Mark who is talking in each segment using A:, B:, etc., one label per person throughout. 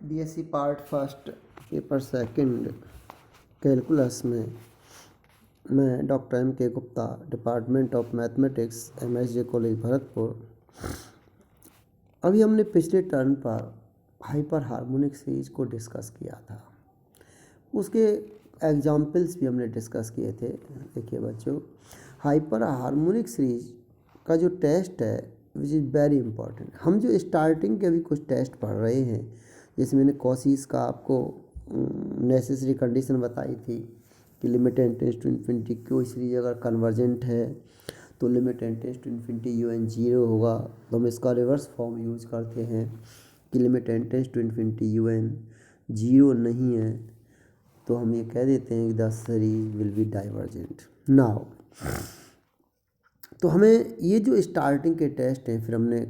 A: BSc part first paper second calculus में मैं doctor M के Gupta, department of mathematics, MSJ college Bharatpur. अभी हमने पिछले टर्न पर हाइपर हार्मोनिक सीरीज को डिस्कस किया था, उसके एग्जाम्पल्स भी हमने डिस्कस किए थे। देखिए बच्चों, हाइपर हार्मोनिक सीरीज का जो टेस्ट है विच इज़ वेरी इंपॉर्टेंट। हम जो स्टार्टिंग के अभी कुछ टेस्ट पढ़ रहे हैं, जैसे मैंने कॉसीस का आपको नेसेसरी कंडीशन बताई थी कि limit n tends to infinity कोई सीरीज अगर कन्वर्जेंट है तो limit n tends to infinity u n zero होगा। तो हम इसका रिवर्स फॉर्म यूज करते हैं कि limit n tends to infinity u n zero नहीं है तो हम ये कह देते हैं कि the series will be divergent. Now तो हमें ये जो स्टार्टिंग के टेस्ट हैं, फिर हमने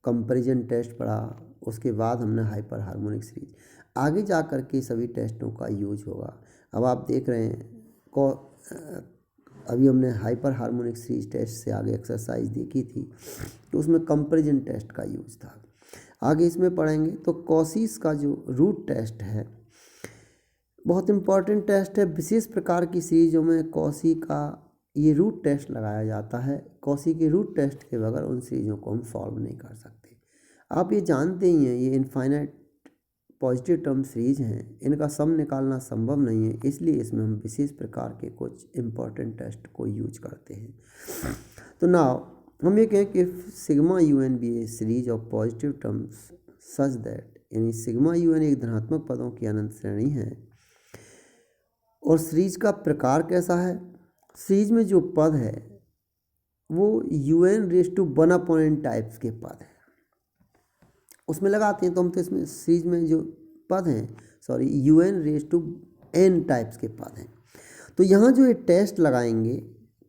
A: कंपैरिजन टेस्ट पढ़ा, उसके बाद हमने हाइपर हार्मोनिक सीरीज, आगे जा कर के सभी टेस्टों का यूज होगा। अब आप देख रहे हैं अभी हमने हाइपर हार्मोनिक सीरीज टेस्ट से आगे एक्सरसाइज देखी थी तो उसमें कंपैरिजन टेस्ट का यूज था। आगे इसमें पढ़ेंगे तो कॉसीस का जो रूट टेस्ट है बहुत इम्पॉर्टेंट टेस्ट है। विशेष प्रकार की सीरीजों में कॉसी का ये रूट टेस्ट लगाया जाता है। कॉसी के रूट टेस्ट के बगैर उन सीरीजों को हम सॉल्व नहीं कर सकते। आप ये जानते ही हैं, ये इनफाइनाइट पॉजिटिव टर्म सीरीज हैं, इनका सम निकालना संभव नहीं है, इसलिए इसमें हम विशेष प्रकार के कुछ इम्पॉर्टेंट टेस्ट को यूज करते हैं। तो नाउ हम ये कहें कि sigma u n be a series of positive terms such that, यानी सिग्मा यू एन एक धनात्मक पदों की अनंत श्रेणी है और सीरीज का प्रकार कैसा है। सीरीज में जो पद है वो u n raise to one upon n types के पद हैं, उसमें लगाते हैं। तो हम तो इसमें सीरीज में जो पद हैं u n raise to n types के पद हैं। तो यहाँ जो ये टेस्ट लगाएंगे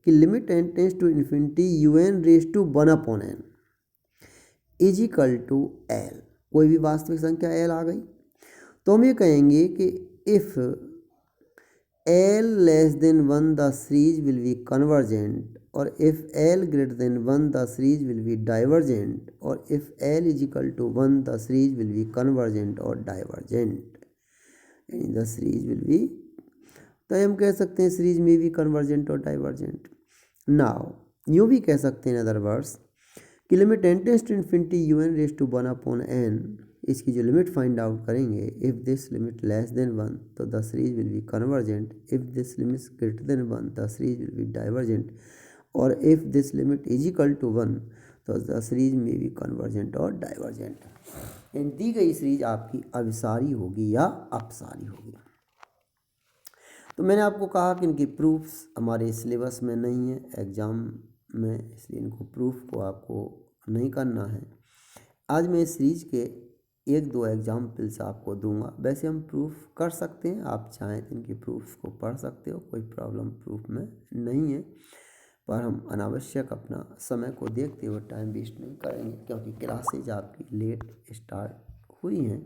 A: कि limit n tends to infinity u n raise to one upon n is equal to l, कोई भी वास्तविक संख्या एल आ गई तो हम ये कहेंगे कि if L less than 1 the series will be convergent, और if L greater than 1 the series will be divergent, और if L is equal to 1 the series will be convergent और divergent, यानी the series will be, तो हम कह सकते हैं series में भी कन्वर्जेंट और डाइवर्जेंट। नाउ यूँ भी कह सकते हैं अदर वर्ड्स कि limit n tends to infinity u n raise to one upon n, इसकी जो लिमिट फाइंड आउट करेंगे, if this limit less than one तो the series will be convergent, if this limit greater than one the series will be divergent, और if this limit is equal to one तो the series may be convergent और divergent. इन दी गई series आपकी अभिसारी होगी या अपसारी होगी। तो मैंने आपको कहा कि इनकी प्रूफ्स हमारे सिलेबस में नहीं है एग्ज़ाम में, इसलिए इनको प्रूफ को आपको नहीं करना है। आज मैं इस सीरीज के एक दो एग्जाम्पल्स आपको दूंगा। वैसे हम प्रूफ कर सकते हैं, आप चाहें तो इनकी प्रूफ्स को पढ़ सकते हो, कोई प्रॉब्लम प्रूफ में नहीं है, पर हम अनावश्यक अपना समय को देखते हुए टाइम वेस्ट नहीं करेंगे क्योंकि क्लासेज आपकी लेट स्टार्ट हुई हैं।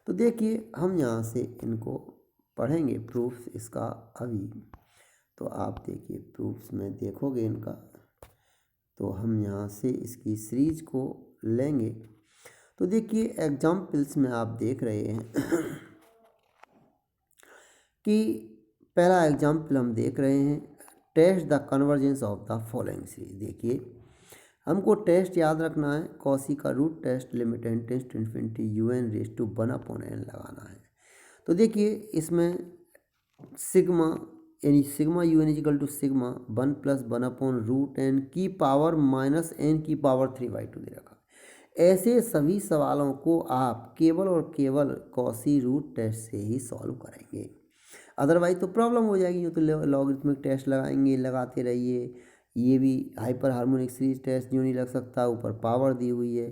A: तो देखिए हम यहाँ से इनको पढ़ेंगे प्रूफ्स इसका अभी। तो आप देखिए प्रूफ्स में देखोगे इनका, तो हम यहाँ से इसकी सीरीज को लेंगे। तो देखिए एग्जाम्पल्स में आप देख रहे हैं कि पहला एग्जाम्पल हम देख रहे हैं, test the convergence of the following series. देखिए हमको टेस्ट याद रखना है, कॉसी का root test limit n tends to infinity u n raise to one upon n लगाना है। तो देखिए इसमें सिग्मा यानी sigma u n equal to sigma one plus one upon root n की पावर माइनस एन की power 3/2 दे रखा। ऐसे सभी सवालों को आप केवल और केवल कॉसी रूट टेस्ट से ही सॉल्व करेंगे, अदरवाइज तो प्रॉब्लम हो जाएगी। तो लॉगरिथमिक टेस्ट लगाएंगे, लगाते रहिए। ये भी हाइपर हार्मोनिक सीरीज टेस्ट जो नहीं लग सकता, ऊपर पावर दी हुई है।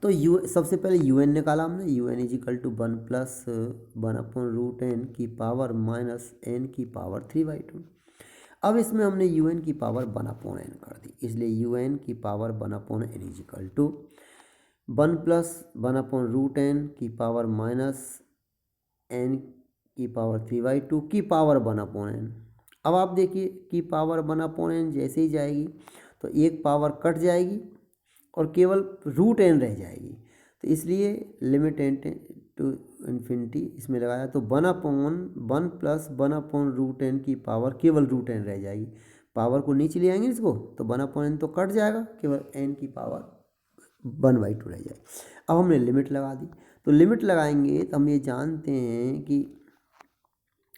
A: तो सबसे पहले यू एन निकाला हमने, u n equal to one plus one upon root n की पावर माइनस एन की पावर 3/2। अब इसमें हमने यू एन की पावर वन अपॉन एन कर दी, इसलिए यू एन की power one upon n equal to one plus one upon root n की पावर माइनस एन की पावर 3/2 की पावर वन अपॉन एन। अब आप देखिए की पावर वन अपॉन एन जैसे ही जाएगी तो एक पावर कट जाएगी और केवल रूट एन रह जाएगी। तो इसलिए लिमिट एन टू इन्फिनिटी इसमें लगाया तो 1/1 + 1 रूट एन की पावर केवल रूट एन रह जाएगी। पावर को नीचे ले आएंगे इसको तो 1/n तो कट जाएगा, केवल n की पावर 1/2 रह जाएगी। अब हमने लिमिट लगा दी, तो लिमिट लगाएंगे तो हम ये जानते हैं कि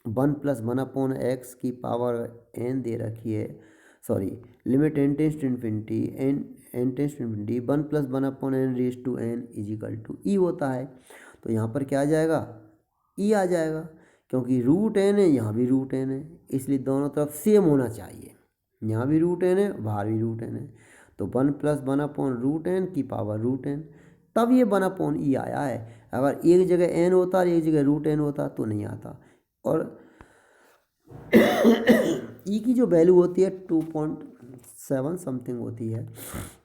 A: 1 + 1/x की पावर n दे रखी है, sorry limit n tends to infinity 1 + 1/n raise to n is equal to e होता है। तो यहाँ पर क्या आ जाएगा, ई आ जाएगा, क्योंकि रूट एन है यहाँ भी रूट एन है, इसलिए दोनों तरफ सेम होना चाहिए, यहाँ भी रूट एन है बाहर भी रूट एन है। तो 1 + 1/√n की पावर रूट एन, तब ये 1/e आया है। अगर एक जगह n होता और एक जगह रूट एन होता तो नहीं आता। और ई की जो वैल्यू होती है 2.7 समथिंग होती है,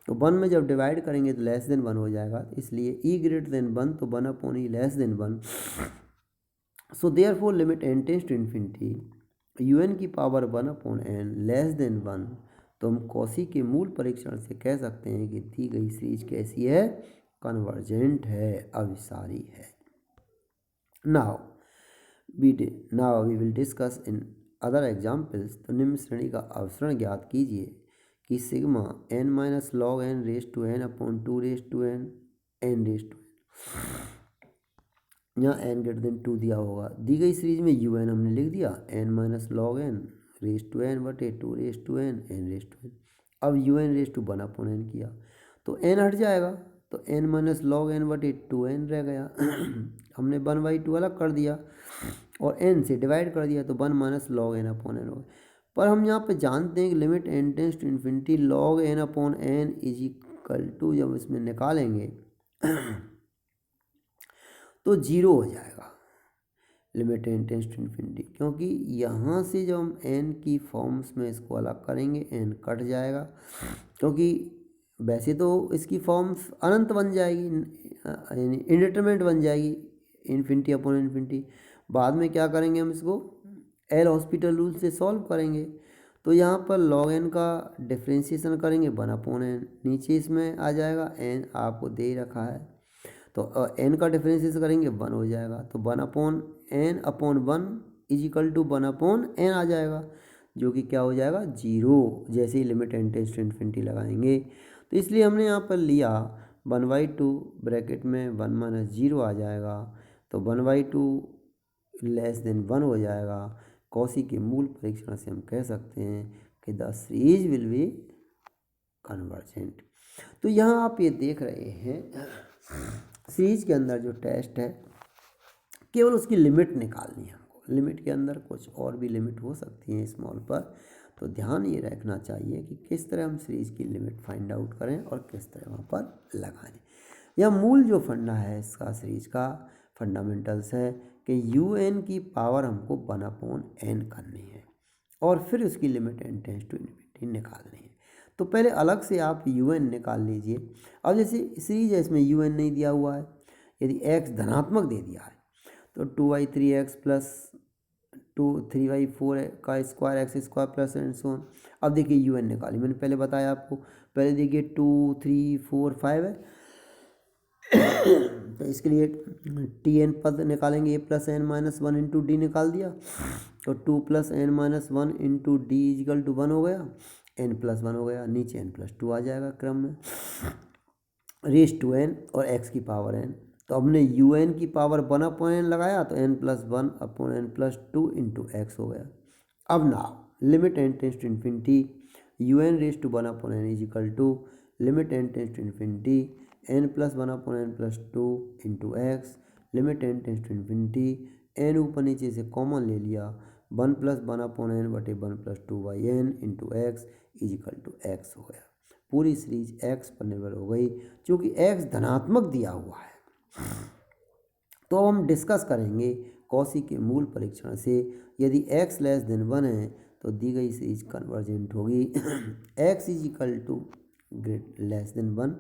A: तो 1 में जब डिवाइड करेंगे तो लेस देन 1 हो जाएगा, इसलिए ई ग्रेटर देन 1 तो 1/e less than 1। So therefore limit n tends to infinity un की पावर 1/n लेस देन 1, तो हम कॉसी के मूल परीक्षण से कह सकते हैं कि दी गई सीरीज कैसी है, कन्वर्जेंट है, अभिसारी है। Now we will discuss in other examples. तो निम्न श्रेणी का अवसरण ज्ञात कीजिए कि sigma n - log n raise to n/2 raise to n n raise to n, यहाँ n ग्रेटर देन 2 दिया होगा। दी गई सीरीज में un हमने लिख दिया n - log n raise to n बटे 2 raise to n n raise to n। अब un रेज टू 1/n किया तो n हट जाएगा, तो n - log n बटे 2n रह गया। हमने 1/2 अलग कर दिया और n से डिवाइड कर दिया तो 1 - log n/n हो। पर हम यहाँ पे जानते हैं कि limit n tends to infinity log n/n equal to, जब इसमें निकालेंगे तो 0 हो जाएगा limit n tends to infinity, क्योंकि यहाँ से जब हम n की फॉर्म्स में इसको अलग करेंगे n कट जाएगा, क्योंकि वैसे तो इसकी फॉर्म्स अनंत बन जाएगी, यानी इंडिटरमिनेट बन जाएगी, इन्फिनिटी अपॉन इन्फिनिटी। बाद में क्या करेंगे, हम इसको एल हॉस्पिटल रूल से सॉल्व करेंगे। तो यहाँ पर log n का डिफ्रेंशिएशन करेंगे 1/n, नीचे इसमें आ जाएगा n आपको दे ही रखा है, तो n का डिफ्रेंशिएशन करेंगे 1 हो जाएगा, तो 1/n/1 इजिकल टू 1/n आ जाएगा, जो कि क्या हो जाएगा 0, जैसे ही limit n tends to infinity लगाएंगे। तो इसलिए हमने यहाँ पर लिया 1/2 ब्रैकेट में 1 - 0 आ जाएगा, तो 1/2 लेस देन 1 हो जाएगा। कॉसी के मूल परीक्षण से हम कह सकते हैं कि the series will be convergent. तो यहाँ आप ये देख रहे हैं सीरीज के अंदर जो टेस्ट है केवल उसकी लिमिट निकालनी है हमको, लिमिट के अंदर कुछ और भी लिमिट हो सकती है स्मॉल पर, तो ध्यान ये रखना चाहिए कि किस तरह हम सीरीज की लिमिट फाइंड आउट करें और किस तरह वहाँ पर लगाएं। यह मूल जो फंडा है इसका, सीरीज का फंडामेंटल्स है कि un की पावर हमको 1/n करनी है और फिर उसकी limit n tends to infinity निकालनी है। तो पहले अलग से आप un निकाल लीजिए। अब जैसे सीरीज है इसमें un नहीं दिया हुआ है, यदि x धनात्मक दे दिया है तो 2y3x प्लस 3y4 का square x² plus and so on. अब देखिए un निकाली, मैंने पहले बताया आपको, पहले देखिए 2 3 4 5 है तो इसके लिए tn पद निकालेंगे, a + n - 1 इंटू डी निकाल दिया, तो 2 + n - 1 into d equal to 1 हो गया, n + 1 हो गया, नीचे n + 2 आ जाएगा क्रम में, रेज टू n और x की पावर n। तो हमने un की पावर 1/n लगाया तो n + 1/n + 2 इंटू x हो गया। अब ना limit n tends to infinity un raise to 1/n equal to limit n tends to infinity n + 1/n + 2 into x, limit n tends to infinity n ऊपर नीचे से common ले लिया, 1 + 1/n बटे 1 + 2/n into x is equal to x हो गया। पूरी series x पर निर्भर हो गई, क्योंकि x धनात्मक दिया हुआ है। तो हम डिस्कस करेंगे कॉसी के मूल परीक्षण से, यदि x लेस देन 1 है तो दी गई सीरीज कन्वर्जेंट होगी, x is equal to less than 1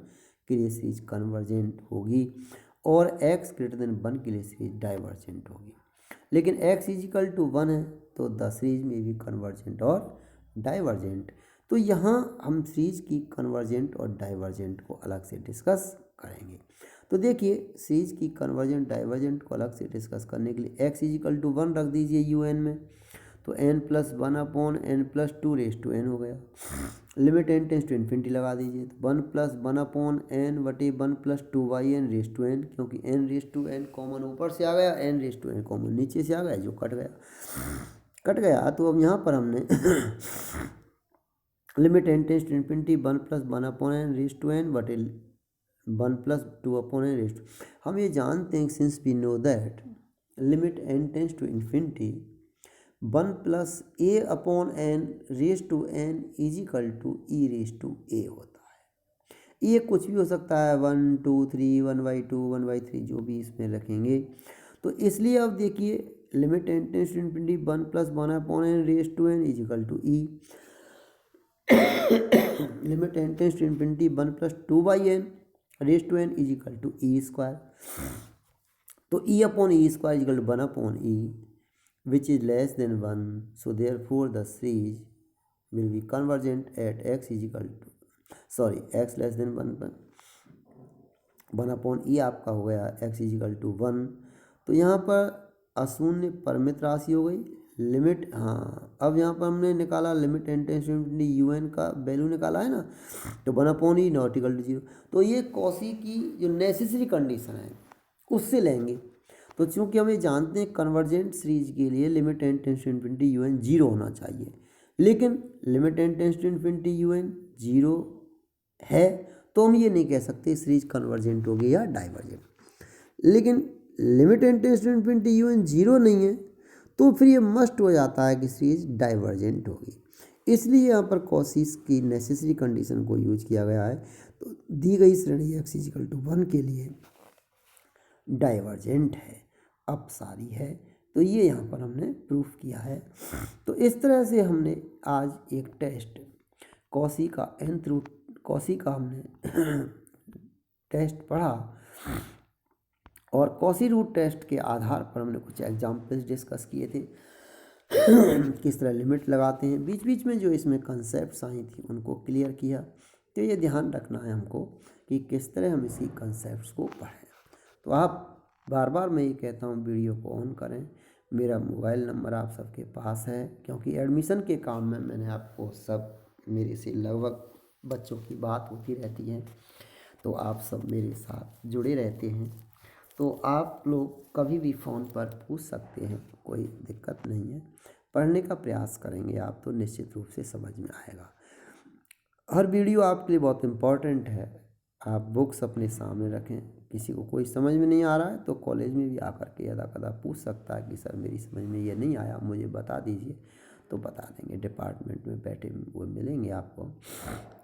A: के लिए सीरीज कन्वर्जेंट होगी और x ग्रेटर देन 1 के लिए सीरीज डाइवर्जेंट होगी। लेकिन x इजिकल टू 1 है तो द सीरीज में भी कन्वर्जेंट और डाइवर्जेंट। तो यहाँ हम सीरीज की कन्वर्जेंट और डाइवर्जेंट को अलग से डिस्कस करेंगे। तो देखिए सीरीज की कन्वर्जेंट डाइवर्जेंट को अलग से डिस्कस करने के लिए x इजिकल टू 1 रख दीजिए UN में, तो n+1/n+2 हो गया। Limit n tends to infinity लगा दीजिए, तो 1+1/n/1+2/n, क्योंकि n कॉमन ऊपर से आ गया, n कॉमन नीचे से आ गया, जो कट गया। तो अब यहाँ पर हमने limit n tends to infinity 1+1/n/n 1+2/n। हम ये जानते हैं since we know that limit n tends to infinity 1+a/n is equal to e⁴a होता है। ये कुछ भी हो सकता है, 1 2 3 1/2 1/3 जो भी इसमें रखेंगे। तो इसलिए अब देखिए limit n tends to infinity 1+1/n is equal to e, limit n tends to infinity 1+2/n is equal to e²। तो e/e² is equal to 1/e which is less than 1, so therefore the series will be convergent at x less than 1/e आपका हो गया x is equal to 1। तो यहाँ पर अशून्य परिमित राशि हो गई। लिमिट, हाँ अब यहाँ पर हमने निकाला limit n tends to infinity UN का वैल्यू निकाला है ना, तो 1/e नॉट इक्वल टू 0। तो ये कॉसी की जो नेसेसरी कंडीशन है उससे लेंगे। तो चूंकि हम ये जानते हैं कन्वर्जेंट सीरीज के लिए limit n tends to infinity UN 0 होना चाहिए, लेकिन limit n tends to infinity UN 0 है, तो हम ये नहीं कह सकते सीरीज कन्वर्जेंट होगी या डाइवर्जेंट। लेकिन limit n tends to infinity UN 0 नहीं है, तो फिर ये मस्ट हो जाता है कि सीरीज डाइवर्जेंट होगी। इसलिए यहाँ पर कॉसीस की नेसेसरी कंडीशन को यूज किया गया है। तो दी गई श्रेणी x इजिकल टू 1 के लिए डाइवर्जेंट है, अपसारी है। तो ये यहाँ पर हमने प्रूफ किया है। तो इस तरह से हमने आज एक टेस्ट कॉसी का हमने टेस्ट पढ़ा, और कॉसी रूट टेस्ट के आधार पर हमने कुछ एग्जाम्पल्स डिस्कस किए थे किस तरह लिमिट लगाते हैं। बीच बीच में जो इसमें कंसेप्ट्स आई थी उनको क्लियर किया। तो ये ध्यान रखना है हमको कि किस तरह हम इसी कंसेप्ट्स को पढ़ें। तो आप बार बार मैं ये कहता हूँ वीडियो को ऑन करें। मेरा मोबाइल नंबर आप सबके पास है, क्योंकि एडमिशन के काम में मैंने आपको सब मेरे से लगभग बच्चों की बात होती रहती है, तो आप सब मेरे साथ जुड़े रहते हैं। तो आप लोग कभी भी फ़ोन पर पूछ सकते हैं, कोई दिक्कत नहीं है। पढ़ने का प्रयास करेंगे आप तो निश्चित रूप से समझ में आएगा। हर वीडियो आपके लिए बहुत इम्पोर्टेंट है। आप बुक्स अपने सामने रखें। किसी को कोई समझ में नहीं आ रहा है तो कॉलेज में भी आकर के यदा कदा पूछ सकता है कि सर मेरी समझ में ये नहीं आया, मुझे बता दीजिए, तो बता देंगे। डिपार्टमेंट में बैठे वो मिलेंगे आपको,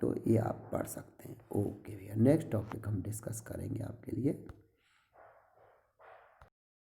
A: तो ये आप पढ़ सकते हैं। ओके भैया, नेक्स्ट टॉपिक हम डिस्कस करेंगे आपके लिए।